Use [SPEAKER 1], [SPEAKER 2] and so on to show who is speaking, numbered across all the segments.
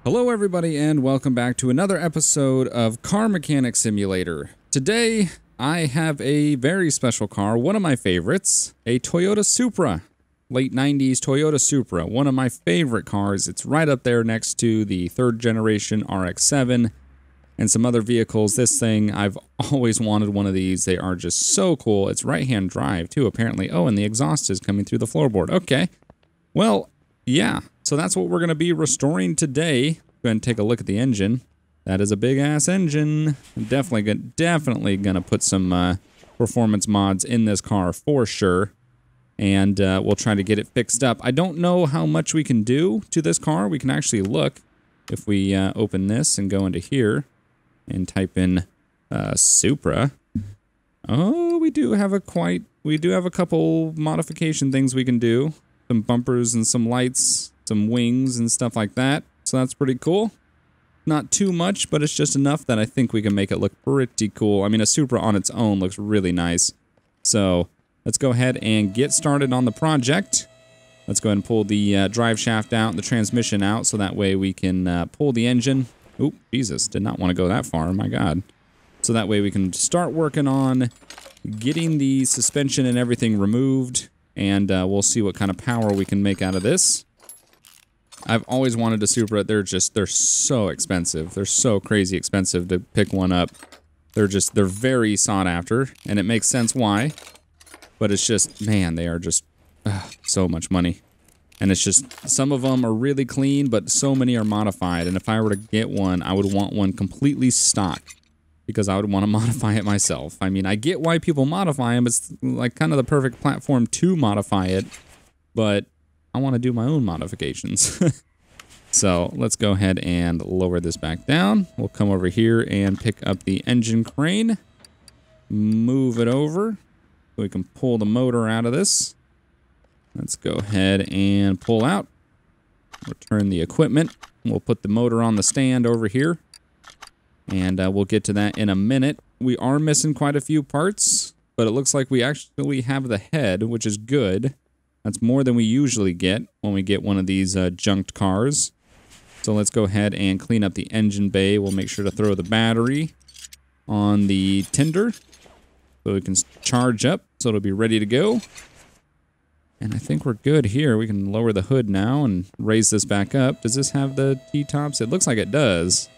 [SPEAKER 1] Hello everybody and welcome back to another episode of Car Mechanic Simulator. Today I have a very special car, one of my favorites, a Toyota Supra. Late 90s Toyota Supra, one of my favorite cars. It's right up there next to the third generation RX-7 and some other vehicles. This thing, I've always wanted one of these. They are just so cool. It's right-hand drive too apparently. Oh, and the exhaust is coming through the floorboard. Okay, well, yeah. So that's what we're going to be restoring today. Go ahead and take a look at the engine. That is a big-ass engine. Definitely going to put some performance mods in this car for sure. And we'll try to get it fixed up. I don't know how much we can do to this car. We can actually look if we open this and go into here and type in Supra. Oh, we do have a couple modification things we can do. Some bumpers and some lights, some wings and stuff like that. So that's pretty cool. Not too much, but it's just enough that I think we can make it look pretty cool. I mean, a Supra on its own looks really nice. So let's go ahead and get started on the project. Let's go ahead and pull the drive shaft out and the transmission out so that way we can pull the engine. Oop, Jesus, did not want to go that far, my God. So that way we can start working on getting the suspension and everything removed. And we'll see what kind of power we can make out of this. I've always wanted a Supra. They're so expensive. They're so crazy expensive to pick one up. They're very sought after, and it makes sense why. But it's just, man, they are just so much money. And it's just, some of them are really clean, but so many are modified. And if I were to get one, I would want one completely stock, because I would want to modify it myself. I mean, I get why people modify them. It's like kind of the perfect platform to modify it, but I want to do my own modifications. So let's go ahead and lower this back down. We'll come over here and pick up the engine crane, move it over so we can pull the motor out of this. Let's go ahead and pull out, return the equipment. We'll put the motor on the stand over here. And we'll get to that in a minute. We are missing quite a few parts, but it looks like we actually have the head, which is good. That's more than we usually get when we get one of these junked cars. So let's go ahead and clean up the engine bay. We'll make sure to throw the battery on the tender so we can charge up so it'll be ready to go. And I think we're good here. We can lower the hood now and raise this back up. Does this have the T-tops? It looks like it does.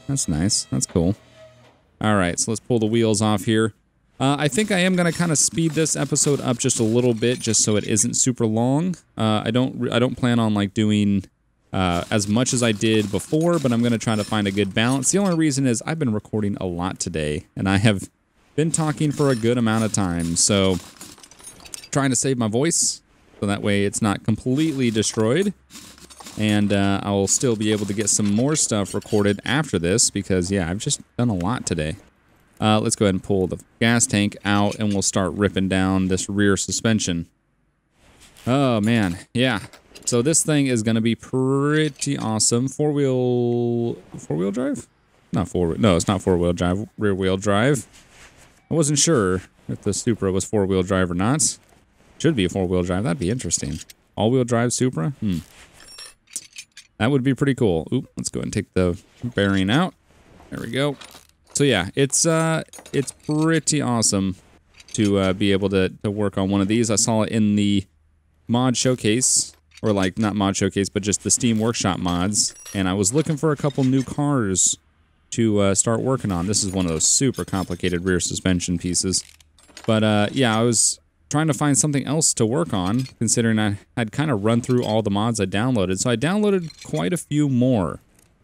[SPEAKER 1] That's nice. That's cool. All right, so let's pull the wheels off here. I think I am going to kind of speed this episode up just a little bit, just so it isn't super long. I don't plan on like doing as much as I did before, but I'm going to try to find a good balance. The only reason is I've been recording a lot today, and I have been talking for a good amount of time, so trying to save my voice so that way it's not completely destroyed. And I'll still be able to get some more stuff recorded after this because, yeah, I've just done a lot today. Let's go ahead and pull the gas tank out and we'll start ripping down this rear suspension. Oh, man. Yeah. So this thing is going to be pretty awesome. Four-wheel drive? No, it's not four-wheel drive. Rear-wheel drive. I wasn't sure if the Supra was four-wheel drive or not. Should be a four-wheel drive. That'd be interesting. All-wheel drive Supra? That would be pretty cool. Oop, let's go ahead and take the bearing out. There we go. So yeah, it's pretty awesome to be able to work on one of these. I saw it in the mod showcase, or like not mod showcase, but just the Steam Workshop mods. And I was looking for a couple new cars to start working on. This is one of those super complicated rear suspension pieces. But yeah, I was trying to find something else to work on, considering I had kind of run through all the mods I downloaded. So I downloaded quite a few more.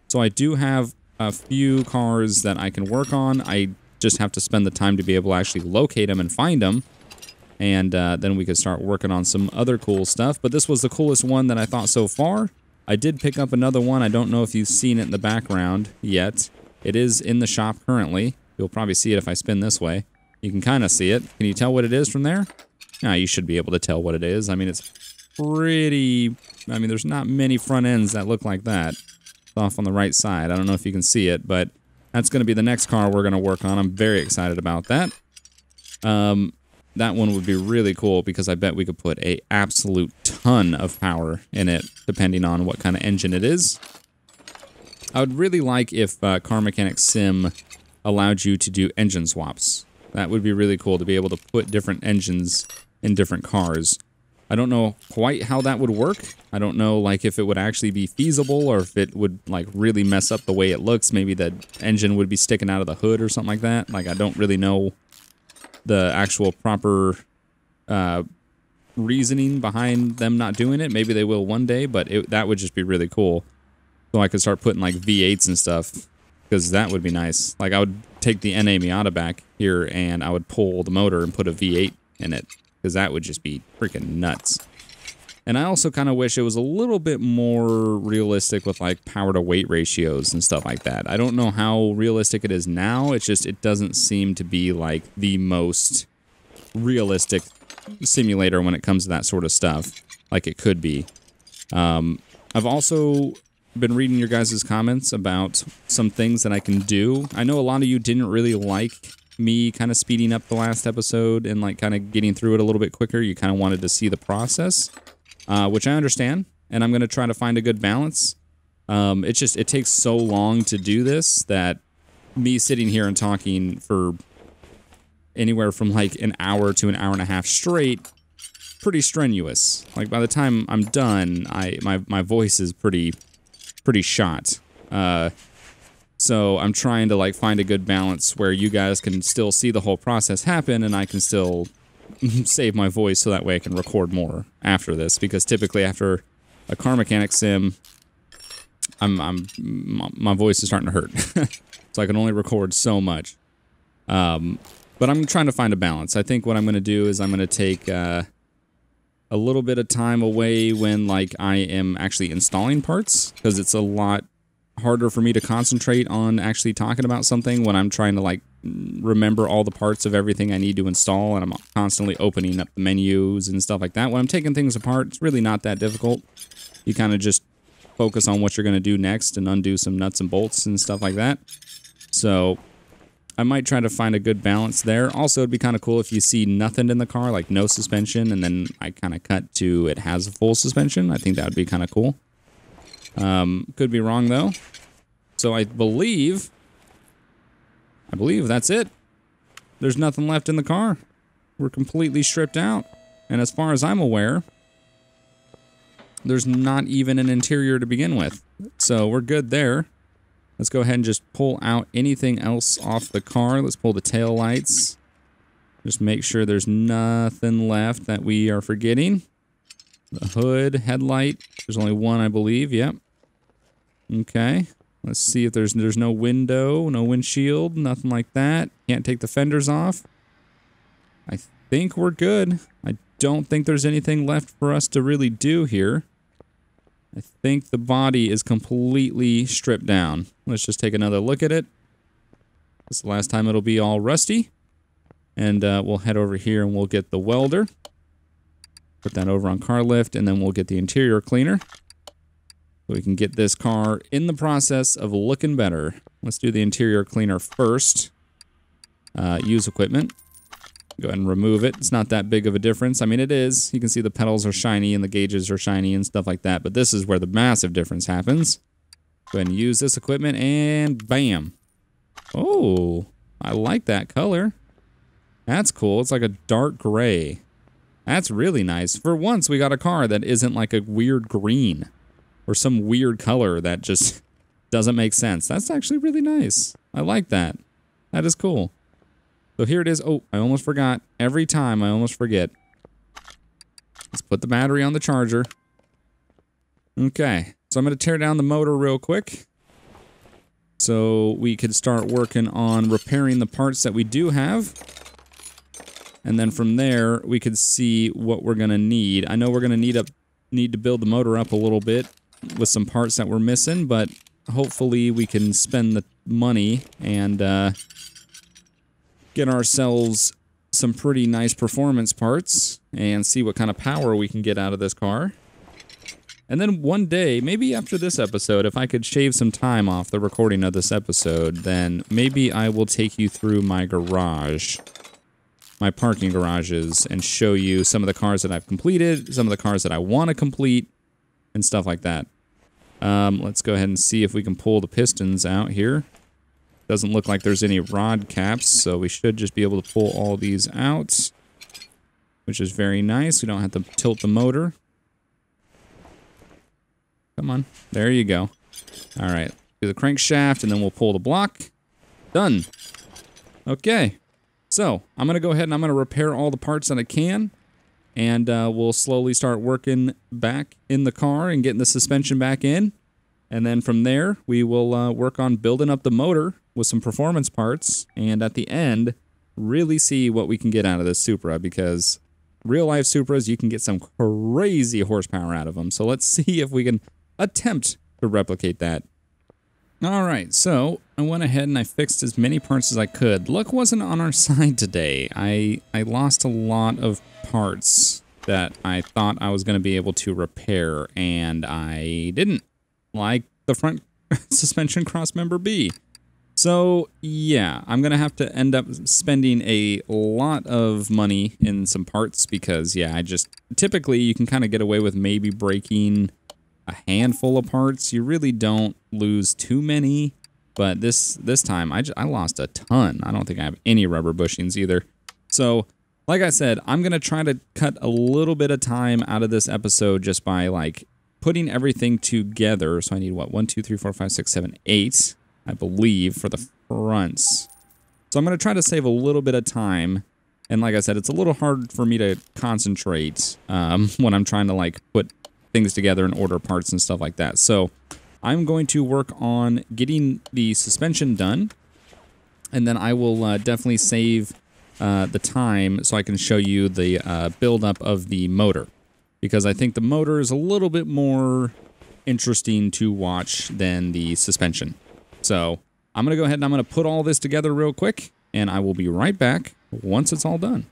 [SPEAKER 1] So I do have a few cars that I can work on. I just have to spend the time to be able to actually locate them and find them. And then we could start working on some other cool stuff. But this was the coolest one that I thought so far. I did pick up another one. I don't know if you've seen it in the background yet. It is in the shop currently. You'll probably see it if I spin this way. You can kind of see it. Can you tell what it is from there? Now, you should be able to tell what it is. I mean, it's pretty... I mean, there's not many front ends that look like that. It's off on the right side. I don't know if you can see it, but that's going to be the next car we're going to work on. I'm very excited about that. That one would be really cool because I bet we could put a absolute ton of power in it, depending on what kind of engine it is. I would really like if Car Mechanic Sim allowed you to do engine swaps. That would be really cool to be able to put different engines in different cars. I don't know quite how that would work. I don't know like if it would actually be feasible or if it would like really mess up the way it looks. Maybe the engine would be sticking out of the hood or something like that. Like I don't really know the actual proper reasoning behind them not doing it. Maybe they will one day, but that would just be really cool. So I could start putting like V8s and stuff, because that would be nice. Like I would take the NA Miata back here and I would pull the motor and put a V8 in it, because that would just be freaking nuts. And I also kind of wish it was a little bit more realistic with like power to weight ratios and stuff like that. I don't know how realistic it is now. It's just, it doesn't seem to be like the most realistic simulator when it comes to that sort of stuff, like it could be. I've also been reading your guys' comments about some things that I can do. I know a lot of you didn't really like me kind of speeding up the last episode and like kind of getting through it a little bit quicker. You kind of wanted to see the process, which I understand, and I'm going to try to find a good balance. It's just, it takes so long to do this that me sitting here and talking for anywhere from like an hour to an hour and a half straight, pretty strenuous. Like by the time I'm done, my voice is pretty shot. So I'm trying to like find a good balance where you guys can still see the whole process happen and I can still save my voice so that way I can record more after this, because typically after a car mechanic sim, my voice is starting to hurt. So I can only record so much. But I'm trying to find a balance. I think what I'm going to do is I'm going to take a little bit of time away when like I am actually installing parts, because it's a lot harder for me to concentrate on actually talking about something when I'm trying to like remember all the parts of everything I need to install, and I'm constantly opening up the menus and stuff like that. When I'm taking things apart, it's really not that difficult. You kind of just focus on what you're going to do next and undo some nuts and bolts and stuff like that. So I might try to find a good balance there. Also, it'd be kind of cool if you see nothing in the car, like no suspension, and then I kind of cut to it has a full suspension. I think that would be kind of cool. Could be wrong, though. So I believe that's it. There's nothing left in the car. We're completely stripped out. And as far as I'm aware, there's not even an interior to begin with. So we're good there. Let's go ahead and just pull out anything else off the car. Let's pull the tail lights. Just make sure there's nothing left that we are forgetting. The hood, headlight. There's only one, I believe. Yep. Okay. Let's see if there's no window, no windshield, nothing like that. Can't take the fenders off. I think we're good. I don't think there's anything left for us to really do here. I think the body is completely stripped down. Let's just take another look at it. This is the last time it'll be all rusty. And we'll head over here and we'll get the welder. Put that over on car lift, and then we'll get the interior cleaner. So we can get this car in the process of looking better. Let's do the interior cleaner first. Use equipment. Go ahead and remove it. It's not that big of a difference. I mean, it is. You can see the pedals are shiny and the gauges are shiny and stuff like that. But this is where the massive difference happens. Go ahead and use this equipment and bam. Oh, I like that color. That's cool. It's like a dark gray. That's really nice. For once, we got a car that isn't like a weird green or some weird color that just doesn't make sense. That's actually really nice. I like that. That is cool. So here it is. Oh, I almost forgot. Every time I almost forget. Let's put the battery on the charger. Okay. So I'm going to tear down the motor real quick, so we could start working on repairing the parts that we do have. And then from there, we could see what we're going to need. I know we're going to need to build the motor up a little bit with some parts that we're missing, but hopefully we can spend the money and get ourselves some pretty nice performance parts and see what kind of power we can get out of this car. And then one day, maybe after this episode, if I could shave some time off the recording of this episode, then maybe I will take you through my garage, my parking garages, and show you some of the cars that I've completed, some of the cars that I want to complete, and stuff like that. Let's go ahead and see if we can pull the pistons out here. Doesn't look like there's any rod caps, so we should just be able to pull all these out, which is very nice. We don't have to tilt the motor. Come on. There you go. All right. Do the crankshaft, and then we'll pull the block. Done. Okay. So, I'm going to go ahead and I'm going to repair all the parts that I can, and we'll slowly start working back in the car and getting the suspension back in. And then from there, we will work on building up the motor with some performance parts, and at the end, really see what we can get out of this Supra, because real-life Supras, you can get some crazy horsepower out of them. So let's see if we can attempt to replicate that. Alright, so I went ahead and I fixed as many parts as I could. Luck wasn't on our side today. I lost a lot of parts that I thought I was going to be able to repair, and I didn't. Like the front suspension crossmember B. So, yeah, I'm going to have to end up spending a lot of money in some parts because, yeah, typically you can kind of get away with maybe breaking a handful of parts. You really don't lose too many, but this time I lost a ton. I don't think I have any rubber bushings either. So, like I said, I'm going to try to cut a little bit of time out of this episode just by, like, putting everything together. So I need, what, 1, 2, 3, 4, 5, 6, 7, 8, I believe, for the fronts. So I'm going to try to save a little bit of time. And like I said, it's a little hard for me to concentrate when I'm trying to, like, put things together and order parts and stuff like that. So I'm going to work on getting the suspension done. And then I will definitely save the time so I can show you the buildup of the motor. Because I think the motor is a little bit more interesting to watch than the suspension. So I'm going to go ahead and I'm going to put all this together real quick, and I will be right back once it's all done.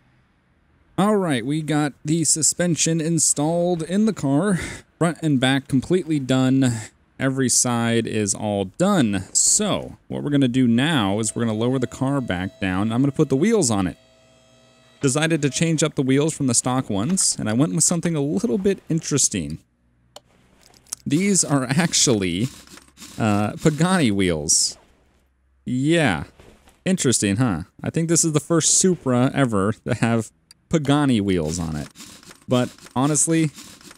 [SPEAKER 1] All right, we got the suspension installed in the car. Front and back completely done. Every side is all done. So what we're going to do now is we're going to lower the car back down. I'm going to put the wheels on it. Decided to change up the wheels from the stock ones, and I went with something a little bit interesting. These are actually Pagani wheels. Yeah, interesting, huh? I think this is the first Supra ever to have Pagani wheels on it. But honestly,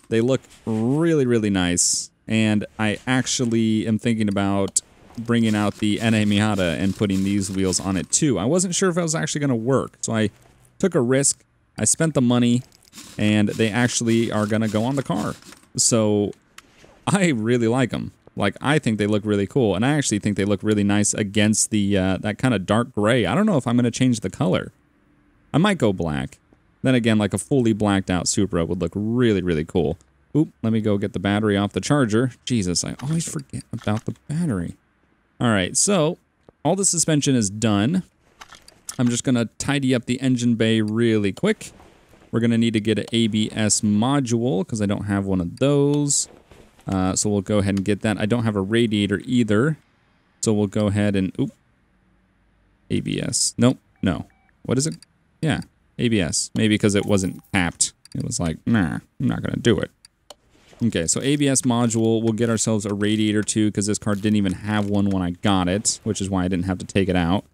[SPEAKER 1] they look really, really nice, and I actually am thinking about bringing out the NA Miata and putting these wheels on it too. I wasn't sure if it was actually going to work, so I took a risk, I spent the money, and they actually are going to go on the car. So I really like them. Like, I think they look really cool, and I actually think they look really nice against the that kind of dark gray. I don't know if I'm going to change the color. I might go black. Then again, like a fully blacked out Supra would look really, really cool. Oop, let me go get the battery off the charger. Jesus, I always forget about the battery. All right, so all the suspension is done. I'm just going to tidy up the engine bay really quick. We're going to need to get an ABS module because I don't have one of those. So we'll go ahead and get that. I don't have a radiator either. So we'll go ahead and... Oop. ABS. Nope. No. What is it? Yeah. ABS. Maybe because it wasn't capped. It was like, nah, I'm not going to do it. Okay, so ABS module. We'll get ourselves a radiator too because this car didn't even have one when I got it, which is why I didn't have to take it out.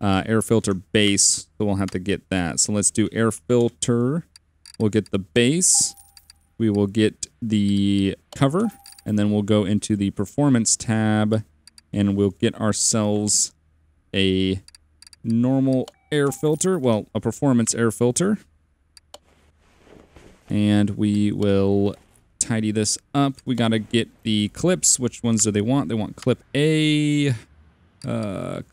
[SPEAKER 1] Air filter base, so we'll have to get that. So let's do air filter. We'll get the base. We will get the cover, and then we'll go into the performance tab, and we'll get ourselves a normal air filter. Well, a performance air filter. And we will tidy this up. We got to get the clips. Which ones do they want? They want clip A.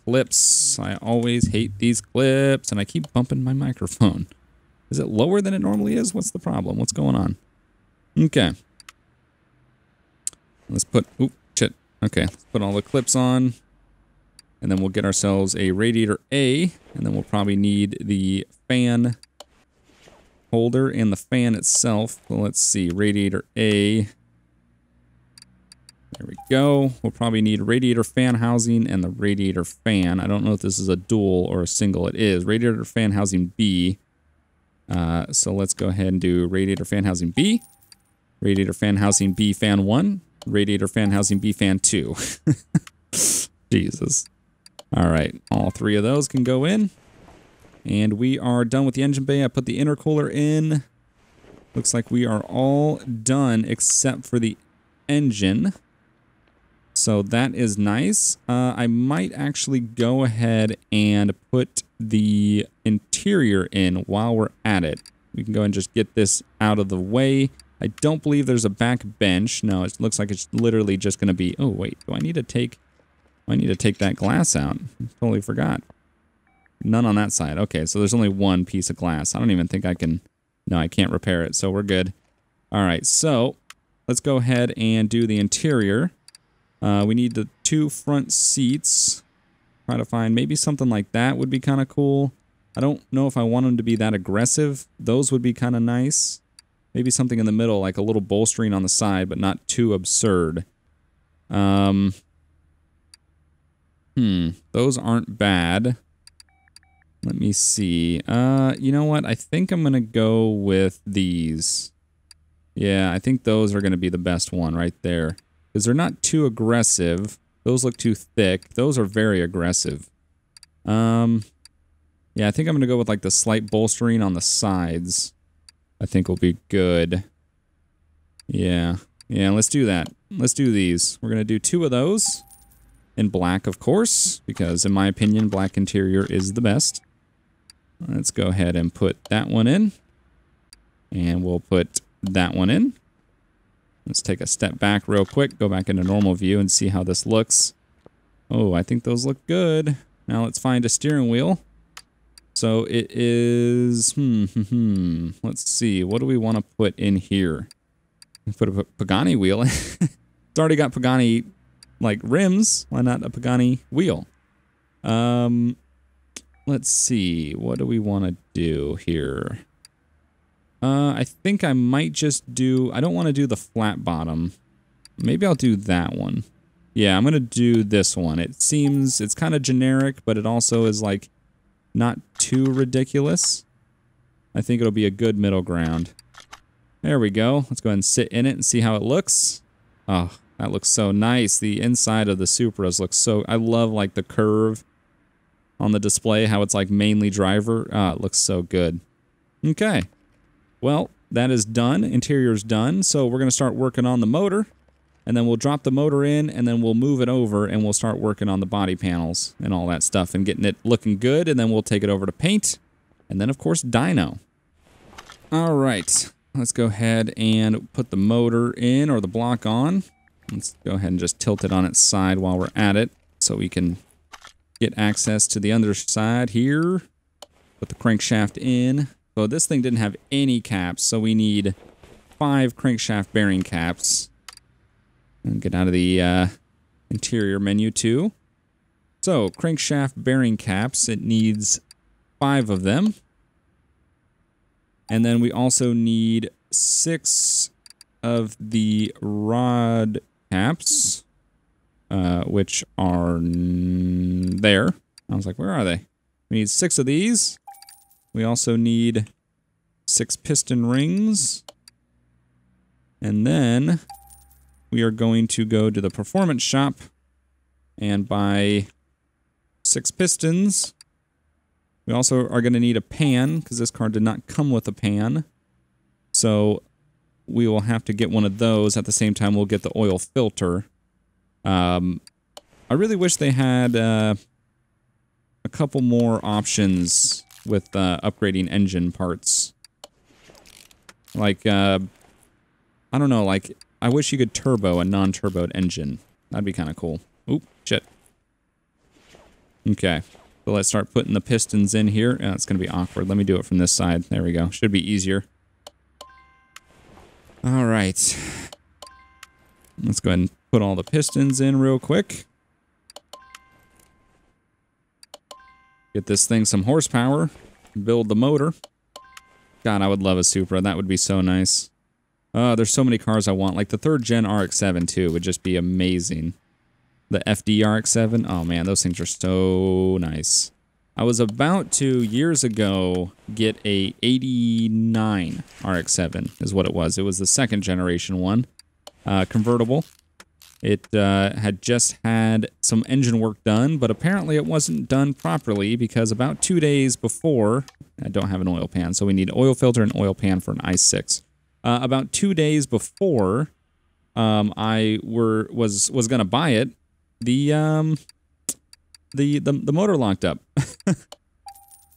[SPEAKER 1] Clips. I always hate these clips, and I keep bumping my microphone. Is it lower than it normally is? What's the problem? What's going on? Okay. Let's put... Oop, shit. Okay, let's put all the clips on. And then we'll get ourselves a radiator A, and then we'll probably need the fan holder and the fan itself. So let's see, radiator A... There we go. We'll probably need radiator fan housing and the radiator fan. I don't know if this is a dual or a single. It is. Radiator fan housing B. So let's go ahead and do radiator fan housing B. Radiator fan housing B fan 1. Radiator fan housing B fan 2. Jesus. All right, all 3 of those can go in. And we are done with the engine bay. I put the intercooler in. Looks like we are all done except for the engine. So that is nice. I might actually go ahead and put the interior in while we're at it. We can go and just get this out of the way. I don't believe there's a back bench. No, it looks like it's literally just going to be... Oh, wait. Do I need to take that glass out? I totally forgot. None on that side. Okay, so there's only one piece of glass. I don't even think I can... No, I can't repair it, so we're good. All right, so let's go ahead and do the interior. We need the 2 front seats. Try to find maybe something like that would be kind of cool. I don't know if I want them to be that aggressive. Those would be kind of nice. Maybe something in the middle, like a little bolstering on the side, but not too absurd. Those aren't bad. Let me see. You know what? I think I'm going to go with these. Yeah, I think those are going to be the best one right there. Because they're not too aggressive. Those look too thick. Those are very aggressive. Yeah, I think I'm going to go with like the slight bolstering on the sides. I think will be good. Yeah. Yeah, let's do that. Let's do these. We're going to do 2 of those. In black, of course. Because in my opinion, black interior is the best. Let's go ahead and put that one in. And we'll put that one in. Let's take a step back real quick. Go back into normal view and see how this looks. Oh, I think those look good. Now let's find a steering wheel. So it is... Let's see. What do we want to put in here? Put a Pagani wheel. It's already got Pagani, like, rims. Why not a Pagani wheel? Let's see. What do we want to do here? I think I might just do... I don't want to do the flat bottom. Maybe I'll do that one. Yeah, I'm going to do this one. It seems... It's kind of generic, but it also is, like, not too ridiculous. I think it'll be a good middle ground. There we go. Let's go ahead and sit in it and see how it looks. Oh, that looks so nice. The inside of the Supras looks so... I love, like, the curve on the display, how it's, like, mainly driver. Ah, it looks so good. Okay. Well, that is done. Interior's done. So we're going to start working on the motor. And then we'll drop the motor in, and then we'll move it over, and we'll start working on the body panels and all that stuff and getting it looking good, and then we'll take it over to paint. And then, of course, dyno. All right. Let's go ahead and put the motor in, or the block on. Let's go ahead and just tilt it on its side while we're at it, so we can get access to the underside here. Put the crankshaft in. So this thing didn't have any caps, so we need 5 crankshaft bearing caps. And get out of the interior menu too. So, crankshaft bearing caps, it needs 5 of them. And then we also need 6 of the rod caps, which are there. I was like, where are they? We need 6 of these. We also need 6 piston rings. And then we are going to go to the performance shop and buy 6 pistons. We also are going to need a pan, because this car did not come with a pan. So we will have to get one of those. At the same time, we'll get the oil filter. I really wish they had a couple more options with upgrading engine parts. Like, I don't know, like... I wish you could turbo a non-turboed engine. That'd be kind of cool. Oop, shit. Okay, so let's start putting the pistons in here. Oh, it's going to be awkward. Let me do it from this side. There we go. Should be easier. All right. Let's go ahead and put all the pistons in real quick. Get this thing some horsepower. Build the motor. God, I would love a Supra. That would be so nice. There's so many cars I want. Like the 3rd gen RX-7 too would just be amazing. The FD RX-7. Oh man, those things are so nice. I was about to, years ago, get a 89 RX-7 is what it was. It was the 2nd generation one. Convertible. It had just had some engine work done, but apparently it wasn't done properly because about 2 days before, I don't have an oil pan, so we need oil filter and oil pan for an i6. About 2 days before I was gonna buy it, the motor locked up.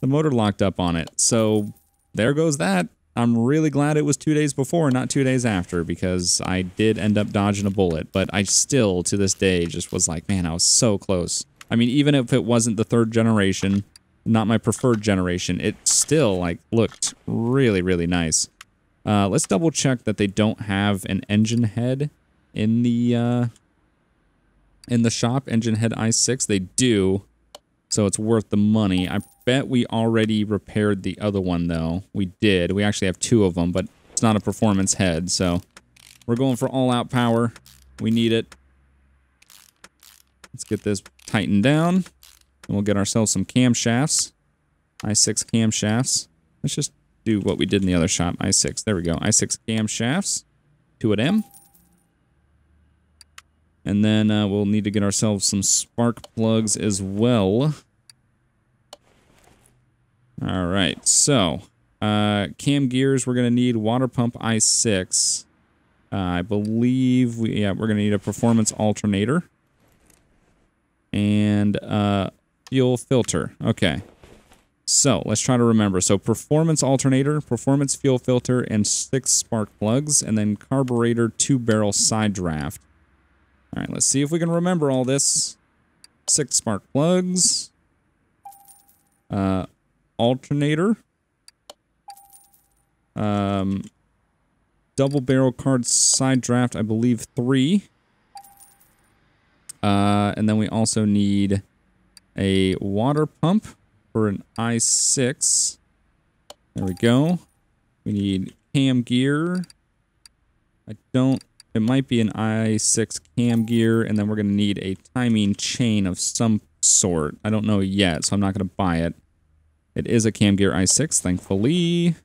[SPEAKER 1] The motor locked up on it, so there goes that. I'm really glad it was 2 days before, not 2 days after, because I did end up dodging a bullet, but I still, to this day, just was like, man, I was so close. I mean, even if it wasn't the 3rd generation, not my preferred generation, it still, like, looked really, really nice. Let's double check that they don't have an engine head in the shop, engine head i6. They do, so it's worth the money. I bet we already repaired the other one, though. We did. We actually have 2 of them, but it's not a performance head, so we're going for all-out power. We need it. Let's get this tightened down, and we'll get ourselves some camshafts. i6 camshafts. Let's just do what we did in the other shop. i6. There we go. i6 camshafts. 2 of them. And then we'll need to get ourselves some spark plugs as well. Alright, so cam gears, we're going to need water pump i6. I believe we're going to need a performance alternator. And fuel filter. Okay. So let's try to remember. So performance alternator, performance fuel filter, and 6 spark plugs, and then carburetor 2-barrel side draft. Alright, let's see if we can remember all this. 6 spark plugs. Alternator. Double barrel card side draft, I believe 3. And then we also need a water pump for an i6. There we go. We need cam gear. It might be an i6 cam gear, and then we're going to need a timing chain of some sort. I don't know yet, so I'm not going to buy it. It is a cam gear i6, thankfully.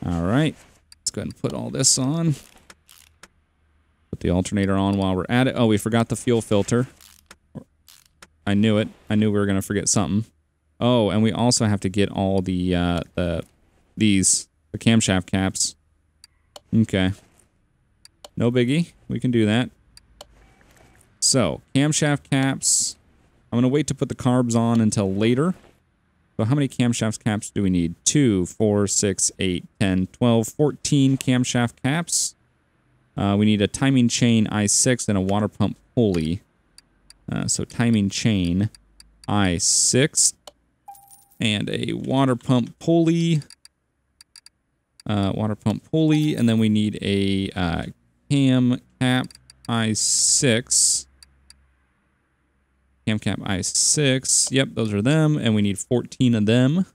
[SPEAKER 1] Alright, let's go ahead and put all this on. Put the alternator on while we're at it. Oh, we forgot the fuel filter. I knew it. I knew we were going to forget something. Oh, and we also have to get all the camshaft caps. Okay. No biggie. We can do that. So, camshaft caps. I'm going to wait to put the carbs on until later. So how many camshaft caps do we need? 2, 4, 6, 8, 10, 12, 14 camshaft caps. We need a timing chain i6 and a water pump pulley. So timing chain i6 and a water pump pulley. And then we need a cam cap i6. Cam cap i6. Yep, those are them. And we need 14 of them.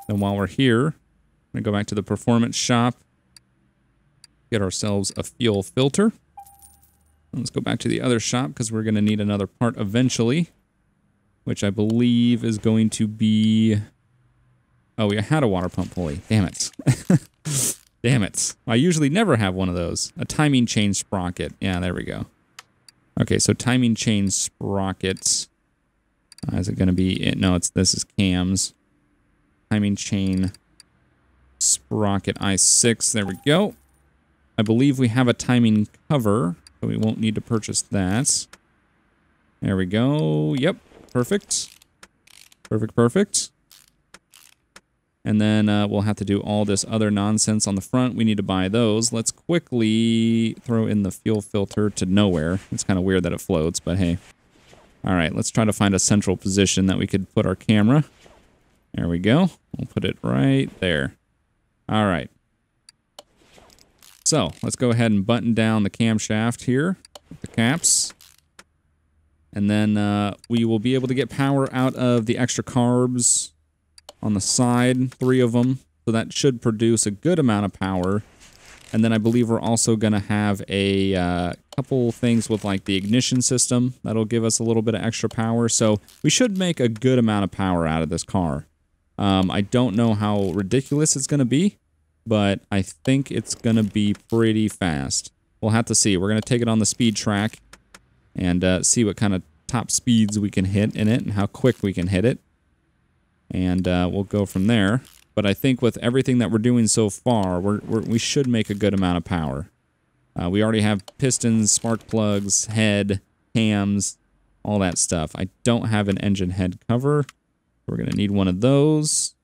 [SPEAKER 1] Then while we're here, I'm going to go back to the performance shop. Get ourselves a fuel filter. Let's go back to the other shop because we're going to need another part eventually. Which I believe is going to be... Oh, we had a water pump pulley. Damn it. Damn it. I usually never have one of those. A timing chain sprocket. Yeah, there we go. Okay, so timing chain sprocket. Is it going to be... No, this is cams. Timing chain sprocket i6. There we go. I believe we have a timing cover, so we won't need to purchase that. There we go. Yep, perfect. Perfect. And then we'll have to do all this other nonsense on the front. We need to buy those. Let's quickly throw in the fuel filter to nowhere. It's kind of weird that it floats, but hey. All right, let's try to find a central position that we could put our camera. There we go. We'll put it right there. All right. So let's go ahead and button down the camshaft here with the caps. And then we will be able to get power out of the extra carbs on the side, 3 of them. So that should produce a good amount of power. And then I believe we're also going to have a couple things with like the ignition system. That'll give us a little bit of extra power. So we should make a good amount of power out of this car. I don't know how ridiculous it's going to be, but I think it's going to be pretty fast. We'll have to see. We're going to take it on the speed track and see what kind of top speeds we can hit in it and how quick we can hit it. And we'll go from there. But I think with everything that we're doing so far, we should make a good amount of power. We already have pistons, spark plugs, head, cams, all that stuff. I don't have an engine head cover. We're going to need one of those.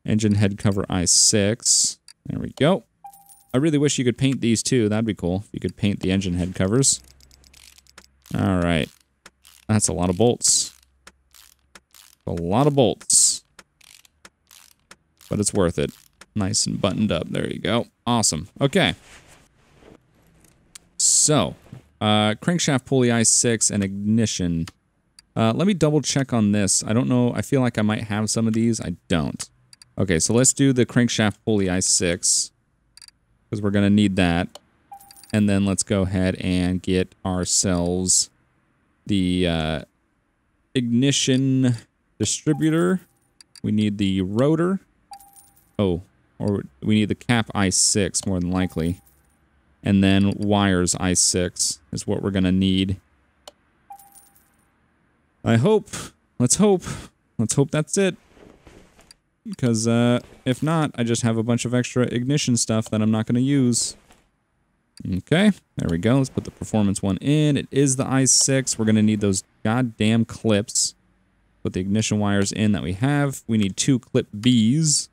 [SPEAKER 1] Engine head cover I6. There we go. I really wish you could paint these too. That'd be cool if you could paint the engine head covers. All right. That's a lot of bolts. A lot of bolts. But it's worth it. Nice and buttoned up. There you go. Awesome. Okay. So, crankshaft pulley I6 and ignition. Let me double check on this. I don't know. I feel like I might have some of these. I don't. Okay, so let's do the crankshaft pulley I6. Because we're going to need that. And then let's go ahead and get ourselves the ignition distributor. We need the rotor. Oh, or we need the cap I6 more than likely. And then wires I6 is what we're going to need. I hope. Let's hope. Let's hope that's it. Because if not, I just have a bunch of extra ignition stuff that I'm not going to use. Okay, there we go. Let's put the performance one in. It is the i6. We're going to need those goddamn clips. Put the ignition wires in that we have. We need 2 clip Bs.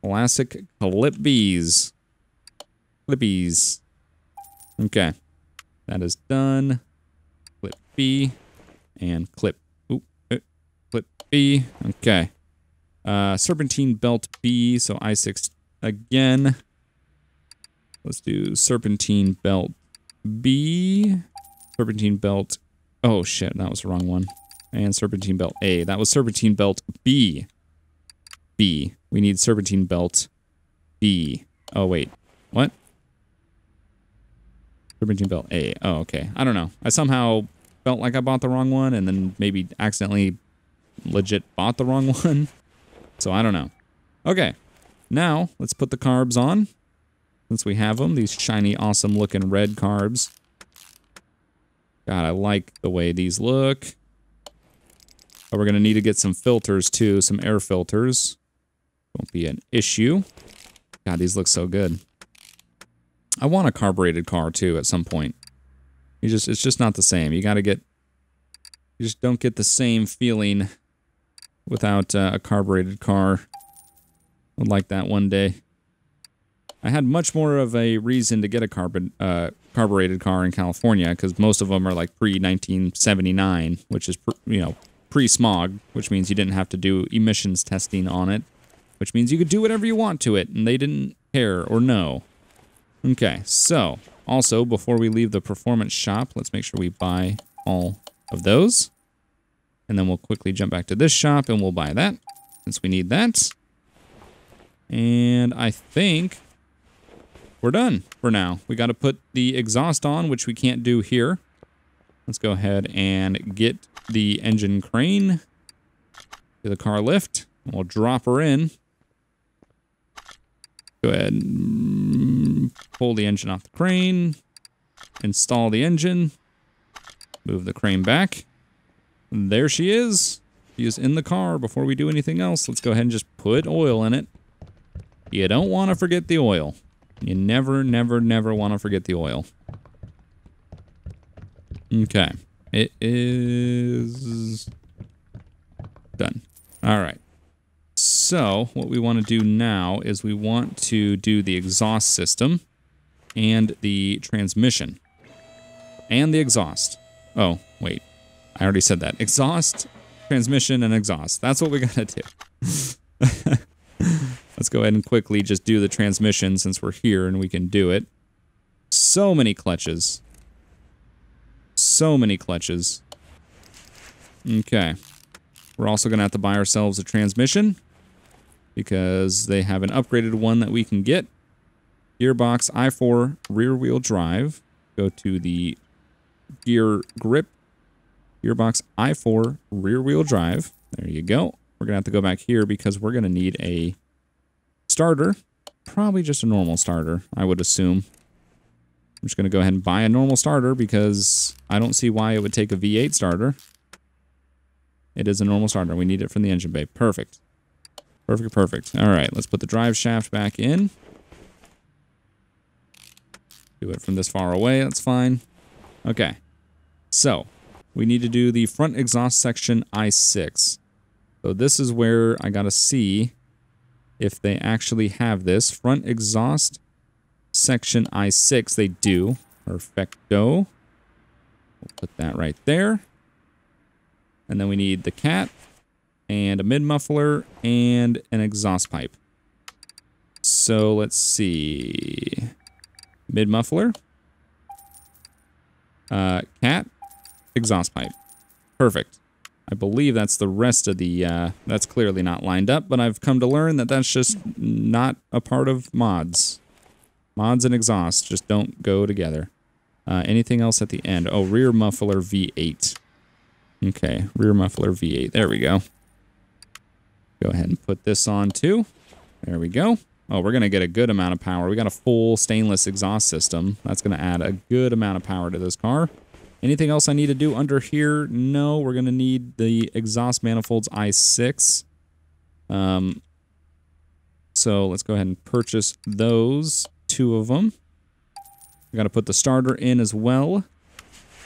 [SPEAKER 1] Classic clip Bs. Clippies. Okay, that is done. Clip B and clip. Clip B. Okay. Serpentine belt B. So I6 again. Let's do serpentine belt B. Serpentine belt. Oh shit, that was the wrong one. And serpentine belt A. That was serpentine belt B. B. We need serpentine belt B. Oh wait. What? Serpentine belt A. Oh, okay. I don't know. I somehow felt like I bought the wrong one and then maybe accidentally legit bought the wrong one. So I don't know. Okay. Now, let's put the carbs on. Since we have them. These shiny, awesome looking red carbs. God, I like the way these look. But we're going to need to get some filters too. Some air filters. Won't be an issue. God, these look so good. I want a carbureted car too at some point. It's just not the same. You just don't get the same feeling without a carbureted car. I'd like that one day. I had much more of a reason to get a carbureted car in California because most of them are like pre-1979, which is pre-smog, which means you didn't have to do emissions testing on it, which means you could do whatever you want to it, and they didn't care or know. Okay, so also before we leave the performance shop, let's make sure we buy all of those. And then we'll quickly jump back to this shop and we'll buy that since we need that. And I think we're done for now. We got to put the exhaust on, which we can't do here. Let's go ahead and get the engine crane. Do the car lift. We'll drop her in. Go ahead and pull the engine off the crane. Install the engine. Move the crane back. There she is. She is in the car. Before we do anything else, let's go ahead and just put oil in it. You don't want to forget the oil. You never, never, never want to forget the oil. Okay. It is done. All right. So what we want to do now is we want to do the exhaust system and the transmission and the exhaust. Oh, wait. I already said that. Exhaust, transmission, and exhaust. That's what we got to do. Let's go ahead and quickly just do the transmission since we're here and we can do it. So many clutches. So many clutches. Okay. We're also going to have to buy ourselves a transmission because they have an upgraded one that we can get. Gearbox i4 rear wheel drive. Go to the gear grip. Gearbox i4 rear wheel drive. There you go. We're going to have to go back here because we're going to need a starter. probably just a normal starter, I would assume. I'm just going to go ahead and buy a normal starter because I don't see why it would take a V8 starter. It is a normal starter. We need it from the engine bay. Perfect. Perfect, perfect. All right, let's put the drive shaft back in. Do it from this far away. That's fine. Okay. So, we need to do the front exhaust section I6. So this is where I got to see if they actually have this. Front exhaust section I6. They do. Perfecto. We'll put that right there. And then we need the cat and a mid-muffler and an exhaust pipe. So let's see. Mid-muffler. Cat. Exhaust pipe. Perfect. I believe that's the rest of the, that's clearly not lined up, but I've come to learn that that's just not a part of mods. Mods and exhaust just don't go together. Anything else at the end? Oh, rear muffler V8. Okay, rear muffler V8. There we go. Go ahead and put this on too. There we go. Oh, we're going to get a good amount of power. We got a full stainless exhaust system. That's going to add a good amount of power to this car. Anything else I need to do under here? No, we're going to need the exhaust manifolds I6. So let's go ahead and purchase those, 2 of them. We got to put the starter in as well.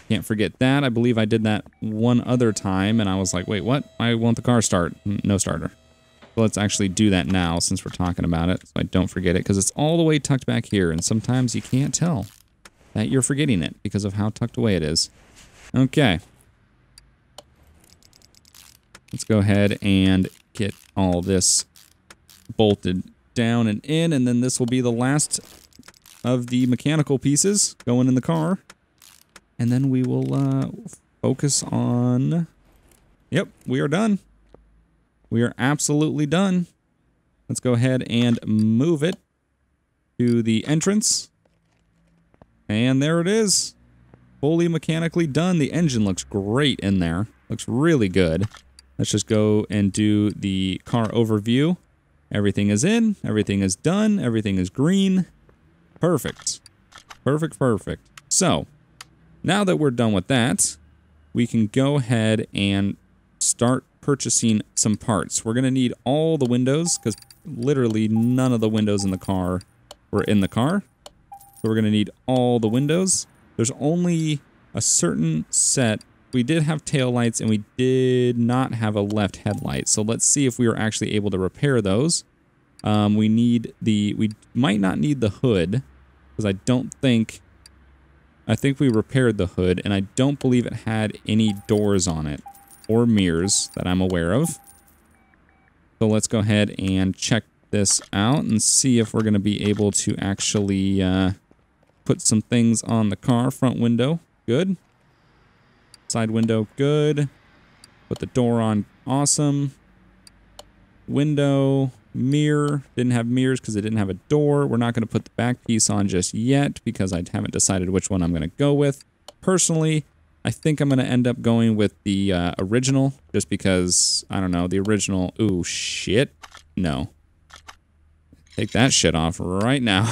[SPEAKER 1] Can't forget that. I believe I did that one other time, and I was like, wait, what? I want the car start. No starter. So let's actually do that now since we're talking about it, so I don't forget it, because it's all the way tucked back here, and sometimes you can't tell that you're forgetting it because of how tucked away it is. Okay. Let's go ahead and get all this bolted down and in, and then this will be the last of the mechanical pieces going in the car. And then we will focus on... Yep, we are done. We are absolutely done. Let's go ahead and move it to the entrance. And there it is. Fully mechanically done. The engine looks great in there. Looks really good. Let's just go and do the car overview. Everything is in. Everything is done. Everything is green. Perfect. Perfect, perfect. So, now that we're done with that, we can go ahead and start purchasing some parts. We're going to need all the windows because literally none of the windows in the car were in the car. So we're going to need all the windows. There's only a certain set. We did have tail lights and we did not have a left headlight. So let's see if we are actually able to repair those. We might not need the hood because I think we repaired the hood and I don't believe it had any doors on it or mirrors that I'm aware of. So let's go ahead and check this out and see if we're going to be able to actually put some things on the car. Front window, good. Side window, good. Put the door on, awesome. Window, mirror, didn't have mirrors because it didn't have a door. We're not going to put the back piece on just yet because I haven't decided which one I'm going to go with. Personally, I think I'm going to end up going with the original just because, I don't know, the original, ooh, shit, no. Take that shit off right now.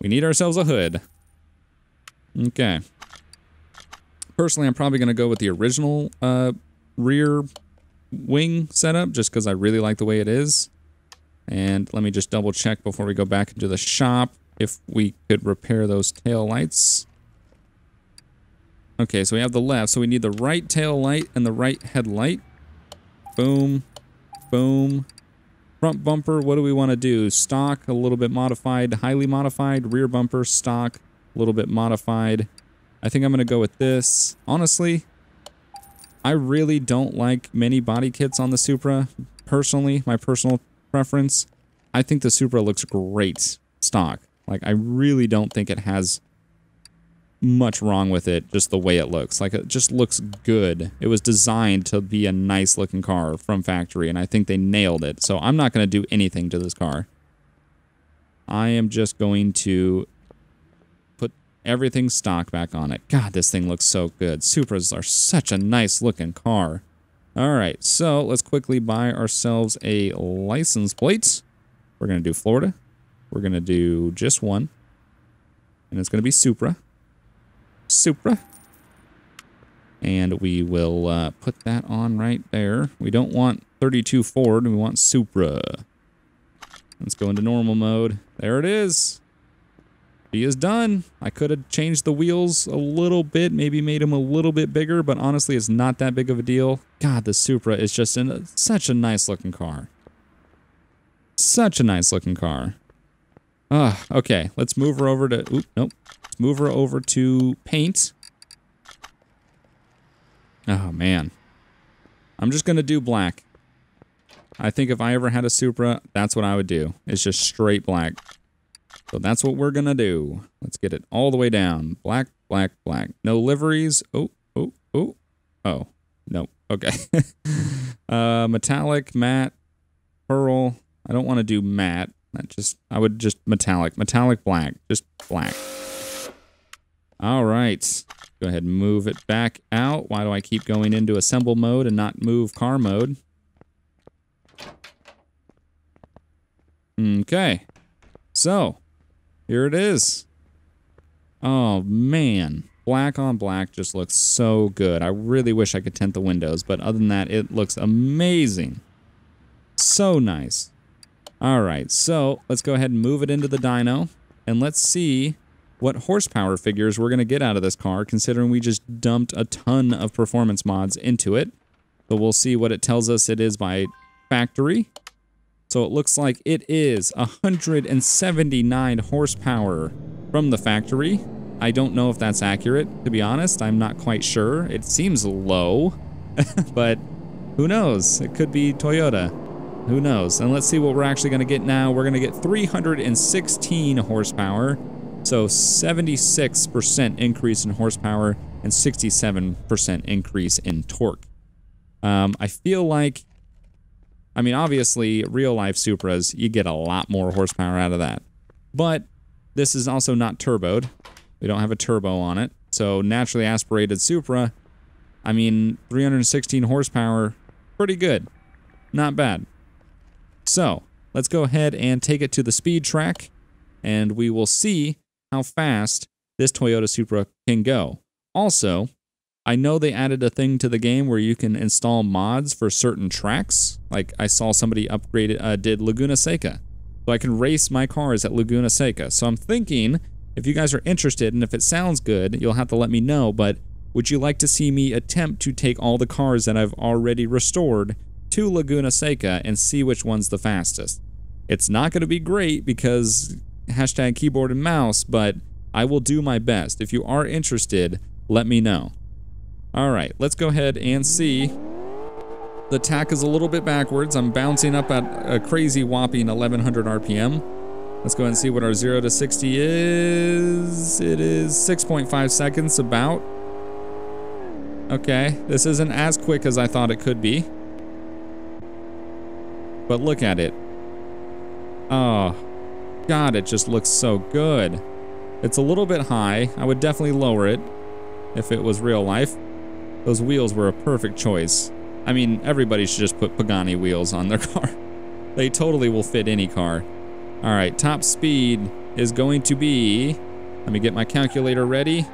[SPEAKER 1] We need ourselves a hood. Okay. Personally, I'm probably going to go with the original rear wing setup just because I really like the way it is. And let me just double check before we go back into the shop if we could repair those tail lights. Okay, so we have the left, so we need the right tail light and the right headlight. Boom, boom. Front bumper, what do we want to do? Stock, a little bit modified, highly modified. Rear bumper, stock, a little bit modified. I think I'm going to go with this. Honestly, I really don't like many body kits on the Supra. Personally, my personal preference. I think the Supra looks great stock. Like, I really don't think it has much wrong with it, just the way it looks. Like, it just looks good. It was designed to be a nice looking car from factory, and I think they nailed it. So I'm not going to do anything to this car. I am just going to put everything stock back on it. God, this thing looks so good. Supras are such a nice looking car. Alright, so let's quickly buy ourselves a license plate. We're going to do Florida. We're going to do just one. And it's going to be Supra. Supra. And we will put that on right there. We don't want 32 Ford. We want Supra. Let's go into normal mode. There it is. He is done. I could have changed the wheels a little bit, maybe made them a little bit bigger, but honestly, it's not that big of a deal. God, the Supra is just such a nice looking car. Such a nice looking car. Okay, let's move her over to, nope. Let's move her over to paint. Oh, man. I'm just going to do black. I think if I ever had a Supra, that's what I would do. It's just straight black. So that's what we're going to do. Let's get it all the way down. Black, black, black. No liveries. Oh, no. Okay. Metallic, matte, pearl. I don't want to do matte. I would just metallic. Metallic black. Just black. All right. Go ahead and move it back out. Why do I keep going into assemble mode and not move car mode? Okay. So, here it is. Oh, man. Black on black just looks so good. I really wish I could tint the windows, but other than that, it looks amazing. So nice. All right, so let's go ahead and move it into the dyno, and let's see what horsepower figures we're going to get out of this car, considering we just dumped a ton of performance mods into it. So we'll see what it tells us it is by factory. So it looks like it is 179 horsepower from the factory. I don't know if that's accurate, to be honest. I'm not quite sure. It seems low, but who knows? It could be Toyota. Who knows? And let's see what we're actually going to get now. We're going to get 316 horsepower. So 76% increase in horsepower and 67% increase in torque. I feel like, I mean, obviously, real-life Supras, you get a lot more horsepower out of that. But this is also not turboed. We don't have a turbo on it. So naturally aspirated Supra, I mean, 316 horsepower, pretty good. Not bad. So, let's go ahead and take it to the speed track, and we will see how fast this Toyota Supra can go. Also, I know they added a thing to the game where you can install mods for certain tracks. Like, I saw somebody did Laguna Seca. So I can race my cars at Laguna Seca. So I'm thinking, if you guys are interested, and if it sounds good, you'll have to let me know, but would you like to see me attempt to take all the cars that I've already restored to Laguna Seca and see which one's the fastest? It's not going to be great because hashtag keyboard and mouse, but I will do my best. If you are interested, let me know. All right, let's go ahead and see. The tack is a little bit backwards. I'm bouncing up at a crazy whopping 1100 RPM. Let's go ahead and see what our 0 to 60 is. It is 6.5 seconds about. Okay, this isn't as quick as I thought it could be. But look at it. Oh, God, it just looks so good. It's a little bit high. I would definitely lower it if it was real life. Those wheels were a perfect choice. I mean, everybody should just put Pagani wheels on their car. They totally will fit any car. All right, top speed is going to be, let me get my calculator ready,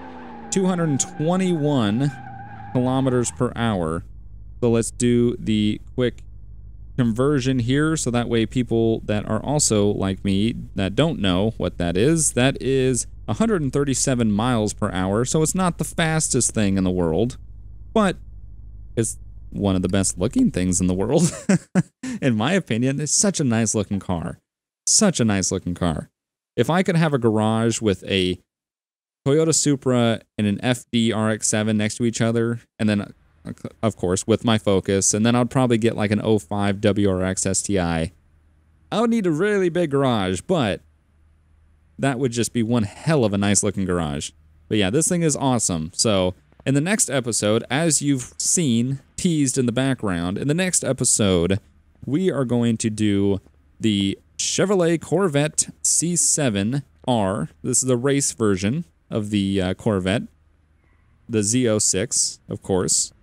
[SPEAKER 1] 221 kilometers per hour. So let's do the quick conversion here, so that way people that are also like me that don't know what that is 137 miles per hour. So it's not the fastest thing in the world, but it's one of the best looking things in the world. In my opinion, it's such a nice looking car. Such a nice looking car. If I could have a garage with a Toyota Supra and an FD RX-7 next to each other, and then of course with my Focus, and then I'd probably get like an 05 WRX STI. I would need a really big garage, but that would just be one hell of a nice looking garage. But yeah, this thing is awesome. So in the next episode, as you've seen, teased in the background, in the next episode, we are going to do the Chevrolet Corvette C7R. This is the race version of the Corvette, the Z06, of course.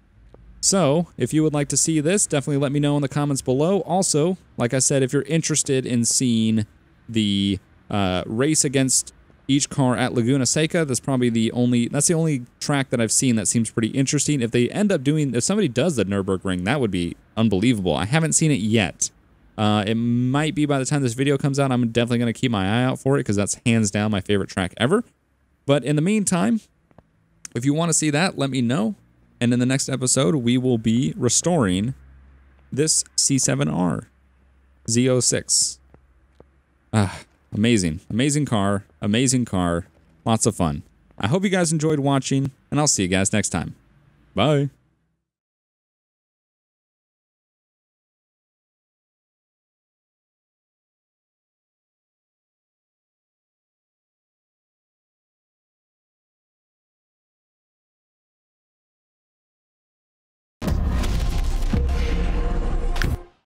[SPEAKER 1] So, if you would like to see this, definitely let me know in the comments below. Also, like I said, if you're interested in seeing the race against each car at Laguna Seca. That's probably the only track that I've seen that seems pretty interesting. If they end up doing, if somebody does the Nürburgring, that would be unbelievable. I haven't seen it yet. It might be by the time this video comes out. I'm definitely going to keep my eye out for it because that's hands down my favorite track ever. But in the meantime, if you want to see that, let me know. And in the next episode, we will be restoring this C7R Z06. Amazing. Amazing car. Amazing car. Lots of fun. I hope you guys enjoyed watching, and I'll see you guys next time. Bye.